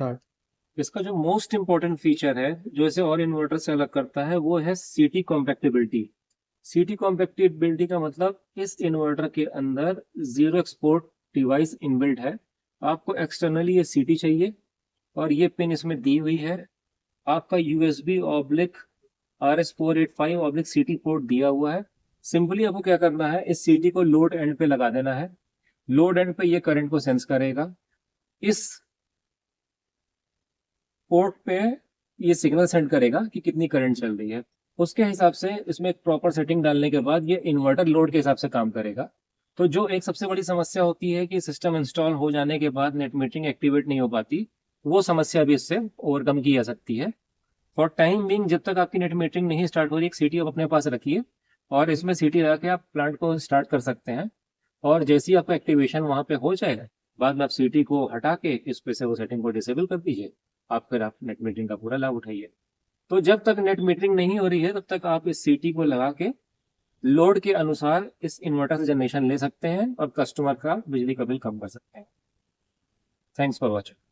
Start. इसका जो most important feature है जो इसे और इन्वर्टर से अलग करता है वो है सीटी कॉम्पैक्टिबिलिटी। सीटी कॉम्पैक्टिबिलिटी का मतलब इस इन्वर्टर के अंदर जीरो एक्सपोर्ट डिवाइस इनबिल्ट है। आपको एक्सटर्नली ये सीटी चाहिए और ये पिन इसमें दी हुई है। आपका यूएसबी ऑब्लिक RS485 ऑब्लिक सीटी पोर्ट दिया हुआ है। सिंपली आपको क्या करना है, इस सीटी को लोड एंड पे लगा देना है। लोड एंड पे ये करंट को सेंस करेगा। इस पोर्ट पे ये सिग्नल सेंड करेगा कि कितनी करंट चल रही है। उसके हिसाब से इसमें एक प्रॉपर सेटिंग डालने के बाद ये इन्वर्टर लोड के हिसाब से काम करेगा। तो जो एक सबसे बड़ी समस्या होती है कि सिस्टम इंस्टॉल हो जाने के बाद नेट मीटरिंग एक्टिवेट नहीं हो पाती, वो समस्या भी इससे ओवरकम की जा सकती है। फॉर टाइम बीइंग जब तक आपकी नेट मीटरिंग नहीं स्टार्ट हो रही, एक सीटी आप अपने पास रखिए और इसमें सीटी लगा के आप प्लांट को स्टार्ट कर सकते हैं। और जैसे ही आपका एक्टिवेशन वहां पे हो जाए, बाद में आप सीटी को हटा के इस पे से वो सेटिंग को डिसेबल कर दीजिए। आप नेट मीटरिंग का पूरा लाभ उठाइए। तो जब तक नेट मीटरिंग नहीं हो रही है तब तक आप इस सीटी को लगा के लोड के अनुसार इस इन्वर्टर से जनरेशन ले सकते हैं और कस्टमर का बिजली का बिल कम कर सकते हैं। Thanks for watching.